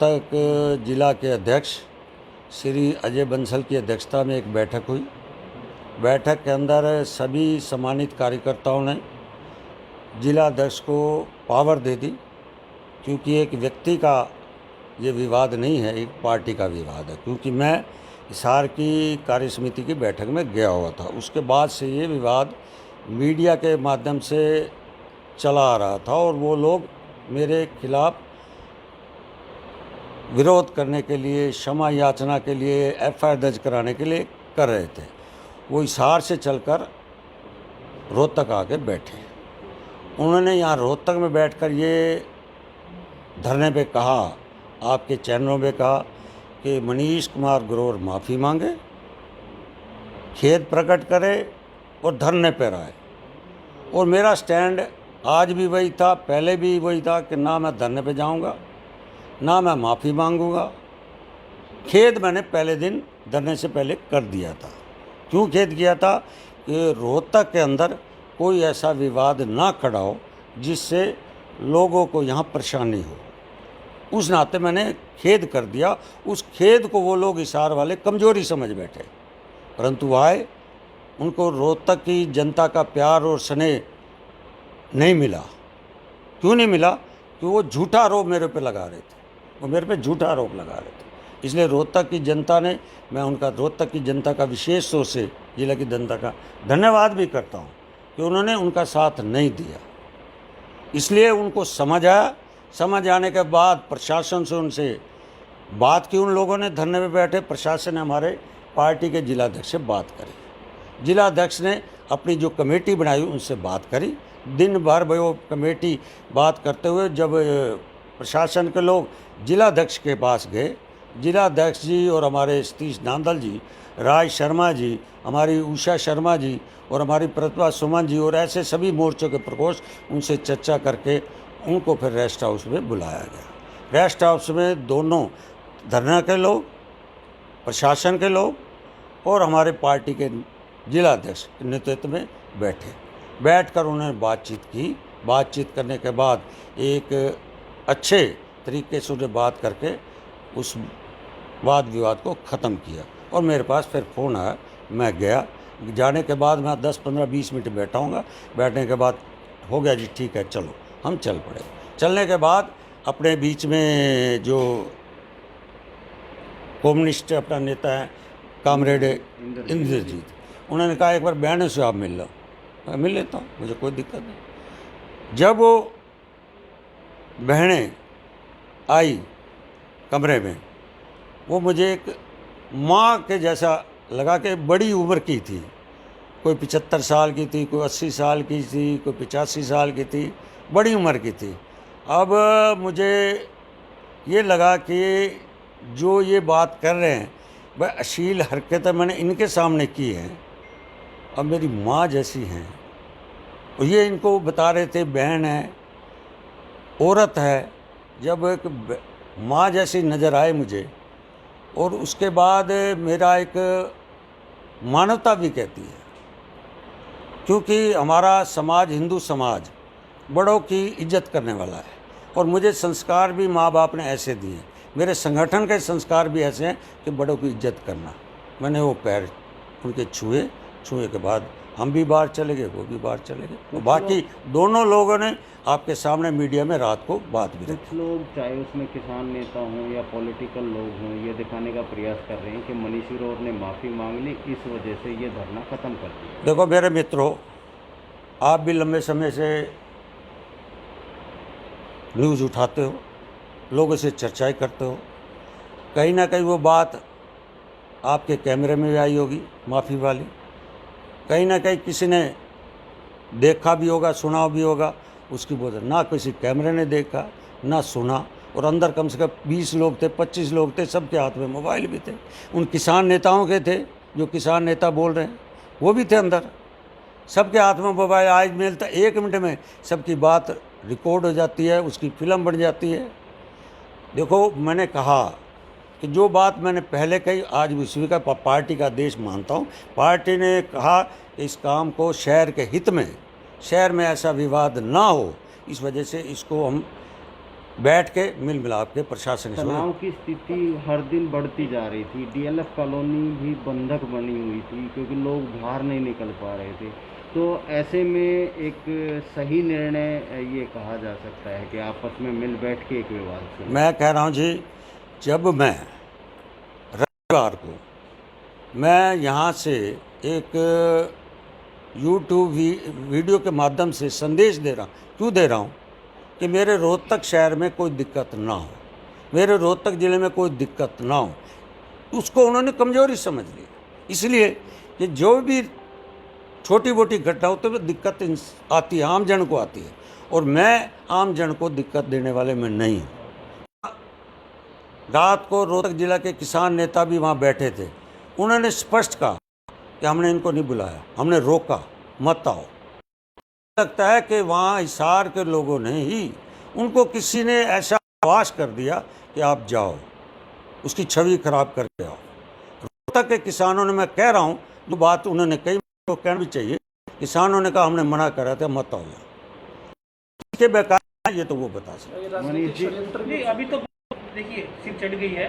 रोहतक जिला के अध्यक्ष श्री अजय बंसल की अध्यक्षता में एक बैठक हुई। बैठक के अंदर सभी सम्मानित कार्यकर्ताओं ने जिला अध्यक्ष को पावर दे दी, क्योंकि एक व्यक्ति का ये विवाद नहीं है, एक पार्टी का विवाद है। क्योंकि मैं हिसार की कार्य समिति की बैठक में गया हुआ था, उसके बाद से ये विवाद मीडिया के माध्यम से चला आ रहा था और वो लोग मेरे खिलाफ विरोध करने के लिए, क्षमा याचना के लिए, एफआईआर दर्ज कराने के लिए कर रहे थे। वो हिसार से चलकर रोहतक आके बैठे। उन्होंने यहाँ रोहतक में बैठकर ये धरने पे कहा, आपके चैनलों में कहा कि मनीष कुमार ग्रोवर माफ़ी मांगे, खेद प्रकट करे और धरने पर आए। और मेरा स्टैंड आज भी वही था, पहले भी वही था कि ना मैं धरने पे जाऊंगा, ना मैं माफ़ी मांगूंगा। खेद मैंने पहले दिन धरने से पहले कर दिया था। क्यों खेद किया था? कि रोहतक के अंदर कोई ऐसा विवाद ना खड़ा हो जिससे लोगों को यहाँ परेशानी हो। उस नाते मैंने खेद कर दिया। उस खेद को वो लोग हिसार वाले कमज़ोरी समझ बैठे, परंतु आए, उनको रोहतक की जनता का प्यार और स्नेह नहीं मिला। क्यों नहीं मिला? कि वो झूठा आरोप मेरे पे लगा रहे थे, वो मेरे पे झूठा आरोप लगा रहे थे। इसलिए रोहतक की जनता ने, मैं उनका रोहतक की जनता का विशेष तौर से, जिला की जनता का धन्यवाद भी करता हूँ कि उन्होंने उनका साथ नहीं दिया। इसलिए उनको समझ आया। समझ आने के बाद प्रशासन से उनसे बात की, उन लोगों ने धरने में बैठे। प्रशासन ने हमारे पार्टी के जिलाध्यक्ष से बात करी। जिलाध्यक्ष ने अपनी जो कमेटी बनाई उनसे बात करी। दिन भर वो कमेटी बात करते हुए जब प्रशासन के लोग जिलाध्यक्ष के पास गए, जिलाध्यक्ष जी और हमारे सतीश नांदल जी, राज शर्मा जी, हमारी उषा शर्मा जी और हमारी प्रतिभा सुमन जी और ऐसे सभी मोर्चों के प्रकोष्ठ, उनसे चर्चा करके उनको फिर रेस्ट हाउस में बुलाया गया। रेस्ट हाउस में दोनों धरना के लोग, प्रशासन के लोग और हमारे पार्टी के जिलाध्यक्ष के नेतृत्व में बैठे। बैठकर उन्होंने बातचीत की। बातचीत करने के बाद एक अच्छे तरीके से उन्हें बात करके उस वाद विवाद को ख़त्म किया। और मेरे पास फिर फ़ोन आया, मैं गया। जाने के बाद मैं 10-15-20 मिनट बैठा हूँगा। बैठने के बाद हो गया जी, ठीक है चलो, हम चल पड़े। चलने के बाद अपने बीच में जो कम्युनिस्ट अपना नेता है कामरेड इंद्रजीत, उन्होंने कहा एक बार बहनों से आप मिल लो। मैं मिल लेता हूँ, मुझे कोई दिक्कत नहीं। जब वो बहनें आई कमरे में, वो मुझे एक माँ के जैसा लगा कि बड़ी उम्र की थी। कोई 75 साल की थी, कोई 80 साल की थी, कोई 85 साल की थी, बड़ी उम्र की थी। अब मुझे ये लगा कि जो ये बात कर रहे हैं वह अश्लील हरकतें मैंने इनके सामने की हैं, अब मेरी माँ जैसी हैं। और ये इनको बता रहे थे बहन है, औरत है। जब एक माँ जैसी नज़र आए मुझे, और उसके बाद मेरा एक मानवता भी कहती है, क्योंकि हमारा समाज, हिंदू समाज, बड़ों की इज्जत करने वाला है। और मुझे संस्कार भी माँ बाप ने ऐसे दिए, मेरे संगठन के संस्कार भी ऐसे हैं कि बड़ों की इज्जत करना। मैंने वो पैर उनके छुए के बाद हम भी बाहर चले गए, वो भी बाहर चले गए। तो बाकी दोनों लोगों ने आपके सामने मीडिया में रात को बात भी रखी। कुछ लोग, चाहे उसमें किसान नेता हों या पॉलिटिकल लोग हों, ये दिखाने का प्रयास कर रहे हैं कि मनीष ग्रोवर ने माफ़ी मांग ली, इस वजह से ये धरना ख़त्म कर दिया। देखो मेरे मित्रों, आप भी लंबे समय से न्यूज़ उठाते हो, लोगों से चर्चाएं करते हो। कहीं ना कहीं वो बात आपके कैमरे में भी आई होगी, माफ़ी वाली। कहीं ना कहीं किसी ने देखा भी होगा, सुना भी होगा। उसकी वजह ना किसी कैमरे ने देखा ना सुना। और अंदर कम से कम 20 लोग थे, 25 लोग थे, सबके हाथ में मोबाइल भी थे। उन किसान नेताओं के थे, जो किसान नेता बोल रहे हैं, वो भी थे अंदर। सबके हाथ में मोबाइल। आज मिलता 1 मिनट में सबकी बात रिकॉर्ड हो जाती है, उसकी फिल्म बन जाती है। देखो मैंने कहा कि जो बात मैंने पहले कही, आज भी स्वीकार, पार्टी का आदेश मानता हूँ। पार्टी ने कहा इस काम को शहर के हित में, शहर में ऐसा विवाद ना हो, इस वजह से इसको हम बैठ के मिल मिलाप के प्रशासन से तनाव की स्थिति हर दिन बढ़ती जा रही थी। डीएलएफ कॉलोनी भी बंधक बनी हुई थी क्योंकि लोग बाहर नहीं निकल पा रहे थे। तो ऐसे में एक सही निर्णय ये कहा जा सकता है कि आपस में मिल बैठ के एक विवाद से। मैं कह रहा हूँ जी, जब मैं रविवार को मैं यहाँ से एक यूट्यूब वीडियो के माध्यम से संदेश दे रहा हूँ, क्यों दे रहा हूँ कि मेरे रोहतक शहर में कोई दिक्कत ना हो, मेरे रोहतक ज़िले में कोई दिक्कत ना हो, उसको उन्होंने कमज़ोरी समझ ली। इसलिए कि जो भी छोटी मोटी घटना होती है दिक्कत आती है, आम जन को आती है, और मैं आम जन को दिक्कत देने वाले में नहीं हूँ। रात को रोहतक जिला के किसान नेता भी वहाँ बैठे थे, उन्होंने स्पष्ट कहा कि हमने इनको नहीं बुलाया, हमने रोका, मत आओ। लगता है कि वहाँ हिसार के लोगों ने ही उनको किसी ने ऐसा आवास कर दिया कि आप जाओ, उसकी छवि खराब करके आओ। रोहतक के किसानों ने, मैं कह रहा हूँ जो बात उन्होंने कही तो कहना भी चाहिए, किसानों ने कहा हमने मना करा था, मत आओ, इसके बेकार ये तो वो बता सकते। मनीष जी, नहीं, अभी तो देखिए सिर चढ़ गई है,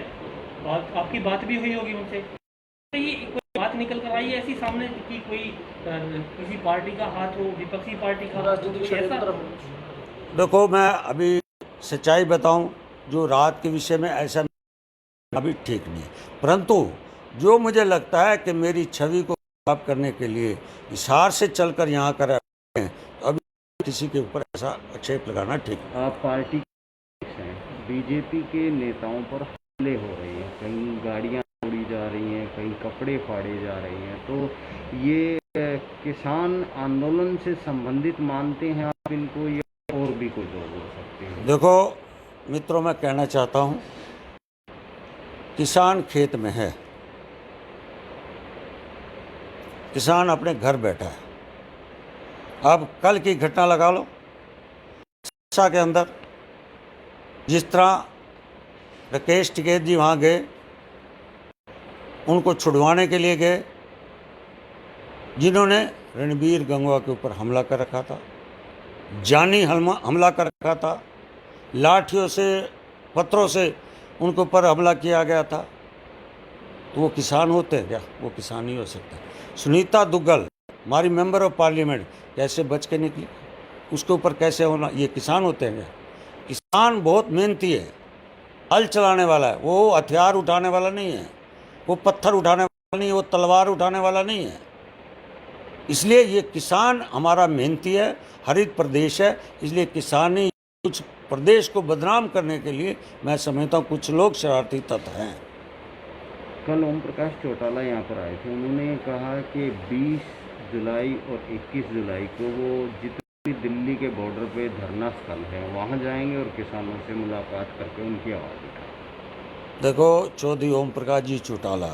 आपकी बात भी हुई होगी उनसे, तो ये कोई बात निकल कर आई है ऐसी सामने कि कोई किसी पार्टी का हाथ हो, विपक्षी पार्टी का ऐसा? देखो, मैं अभी सच्चाई बताऊं, जो रात के विषय में ऐसा अभी ठीक नहीं है, परंतु जो मुझे लगता है कि मेरी छवि को खराब करने के लिए हिसार से चलकर यहाँ कर रहे हैं, तो अभी किसी के ऊपर ऐसा आक्षेप लगाना ठीक है। आप पार्टी हैं, बीजेपी के नेताओं पर हमले हो रहे हैं, कहीं गाड़ियाँ उड़ी जा रही हैं, कहीं कपड़े फाड़े जा रहे हैं, तो ये किसान आंदोलन से संबंधित मानते हैं आप इनको, या और भी कोई लोग हो सकते हैं? देखो मित्रों, मैं कहना चाहता हूँ, किसान खेत में है, किसान अपने घर बैठा है। अब कल की घटना लगा लो, सिरसा के अंदर जिस तरह राकेश टिकैत जी वहाँ गए, उनको छुड़वाने के लिए गए, जिन्होंने रणबीर गंगवा के ऊपर हमला कर रखा था, जानी हमला कर रखा था, लाठियों से, पत्थरों से उनके ऊपर हमला किया गया था, तो वो किसान होते हैं क्या? वो किसान नहीं हो सकता। सुनीता दुग्गल हमारी मेंबर ऑफ पार्लियामेंट कैसे बच के निकली, उसके ऊपर कैसे होना, ये किसान होते हैं क्या? किसान बहुत मेहनती है, हल चलाने वाला है, वो हथियार उठाने वाला नहीं है, वो पत्थर उठाने वाला नहीं है, वो तलवार उठाने वाला नहीं है। इसलिए ये किसान हमारा मेहनती है, हरित प्रदेश है, इसलिए किसानी कुछ प्रदेश को बदनाम करने के लिए मैं समझता हूँ कुछ लोग शरारती तत्व हैं। कल ओम प्रकाश चौटाला यहाँ पर आए थे, उन्होंने कहा कि 20 जुलाई और 21 जुलाई को वो जितनी दिल्ली के बॉर्डर पे धरना स्थल है वहाँ जाएंगे और किसानों से मुलाकात करके उनकी आवाज़ उठाएंगे। देखो, चौधरी ओम प्रकाश जी चौटाला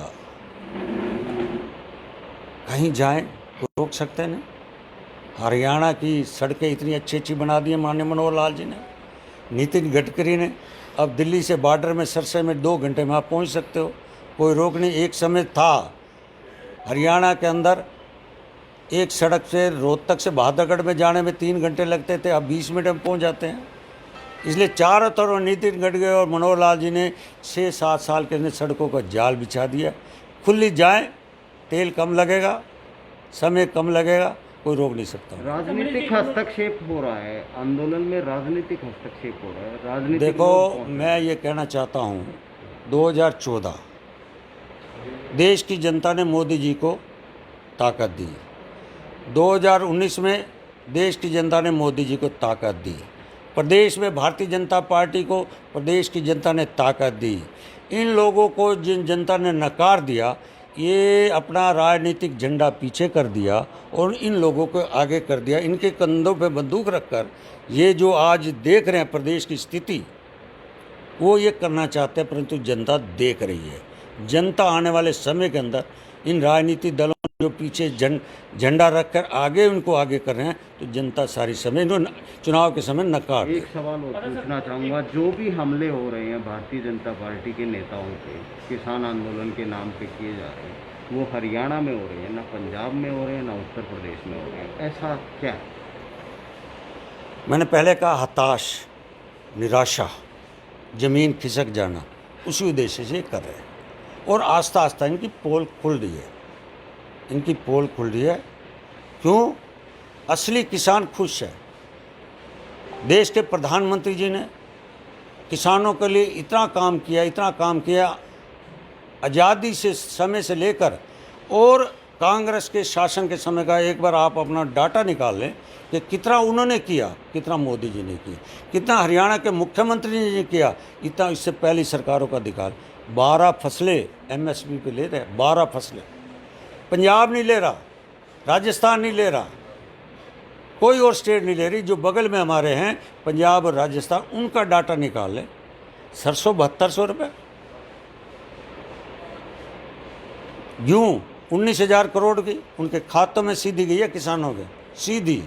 कहीं जाएं तो रोक सकते नहीं। हरियाणा की सड़कें इतनी अच्छी अच्छी बना दी हैं माननीय मनोहर लाल जी ने, नितिन गडकरी ने। अब दिल्ली से बॉर्डर में सरसे में 2 घंटे में आप पहुंच सकते हो, कोई रोक नहीं। एक समय था हरियाणा के अंदर एक सड़क से रोहतक से बहादुरगढ़ में जाने में 3 घंटे लगते थे, अब 20 मिनट में पहुंच जाते हैं। इसलिए चारों तरफ नितिन गडकरी और मनोहर लाल जी ने 6-7 साल के अंदर सड़कों का जाल बिछा दिया। खुली जाए, तेल कम लगेगा, समय कम लगेगा, कोई रोक नहीं सकता। राजनीतिक हस्तक्षेप हो रहा है आंदोलन में, राजनीतिक हस्तक्षेप हो रहा है, राजनीतिक देखो, मैं ये कहना चाहता हूँ, 2014 देश की जनता ने मोदी जी को ताकत दी, 2019 में देश की जनता ने मोदी जी को ताकत दी, प्रदेश में भारतीय जनता पार्टी को प्रदेश की जनता ने ताकत दी। इन लोगों को जिन जनता ने नकार दिया, ये अपना राजनीतिक झंडा पीछे कर दिया और इन लोगों को आगे कर दिया। इनके कंधों पे बंदूक रखकर ये जो आज देख रहे हैं प्रदेश की स्थिति, वो ये करना चाहते हैं, परंतु जनता देख रही है। जनता आने वाले समय के अंदर इन राजनीतिक दलों जो पीछे झंडा रखकर आगे उनको आगे कर रहे हैं, तो जनता सारी समय चुनाव के समय नकार दे। एक सवाल और पूछना चाहूँगा, जो भी हमले हो रहे हैं भारतीय जनता पार्टी के नेताओं पे, किसान आंदोलन के नाम पे किए जा रहे हैं, वो हरियाणा में हो रहे हैं, ना पंजाब में हो रहे हैं, ना उत्तर प्रदेश में हो रहे हैं, ऐसा क्या है? मैंने पहले कहा हताश, निराशा, ज़मीन खिसक जाना, उसी उद्देश्य से कर रहे हैं। और आस्ता आस्ता इनकी पोल खुल रही है, इनकी पोल खुल रही है। क्यों? असली किसान खुश है। देश के प्रधानमंत्री जी ने किसानों के लिए इतना काम किया, इतना काम किया, आज़ादी से समय से लेकर और कांग्रेस के शासन के समय का एक बार आप अपना डाटा निकाल लें कि कितना उन्होंने किया, कितना मोदी जी ने किया, कितना हरियाणा के मुख्यमंत्री जी ने किया, इतना इससे पहली सरकारों का दिखाल। 12 फसलें MSP पे ले रहे हैं, 12 फसलें। पंजाब नहीं ले रहा, राजस्थान नहीं ले रहा, कोई और स्टेट नहीं ले रही। जो बगल में हमारे हैं पंजाब और राजस्थान, उनका डाटा निकाल लें। सरसों 7200 रुपये, गेहूँ 19,000 करोड़ की उनके खातों में सीधी गई है किसानों के, सीधी।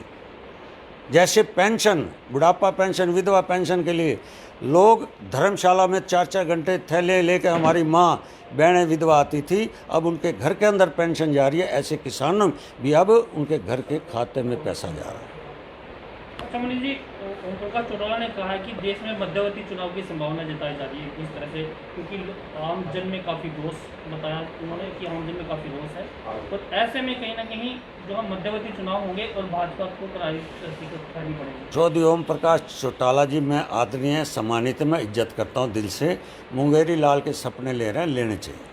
जैसे पेंशन, बुढ़ापा पेंशन, विधवा पेंशन के लिए लोग धर्मशाला में 4-4 घंटे थैले लेकर हमारी माँ बहनें विधवा आती थी, अब उनके घर के अंदर पेंशन जा रही है। ऐसे किसानों भी अब उनके घर के खाते में पैसा जा रहा है। अच्छा मनीष जी, ओम प्रकाश चौटाला ने कहा है कि देश में मध्यवर्ती चुनाव की संभावना जताई जा रही है इस तरह से, क्योंकि आम जन में काफ़ी रोष बताया उन्होंने कि आम जन में काफ़ी रोष है, तो ऐसे में कहीं ना कहीं जो हम मध्यवर्ती चुनाव होंगे और भाजपा को करनी पड़ेगी। चौधरी ओम प्रकाश चौटाला जी, मैं आदरणीय सम्मानित, मैं इज्जत करता हूँ दिल से। मुंगेरी लाल के सपने ले रहे हैं, लेने चाहिए।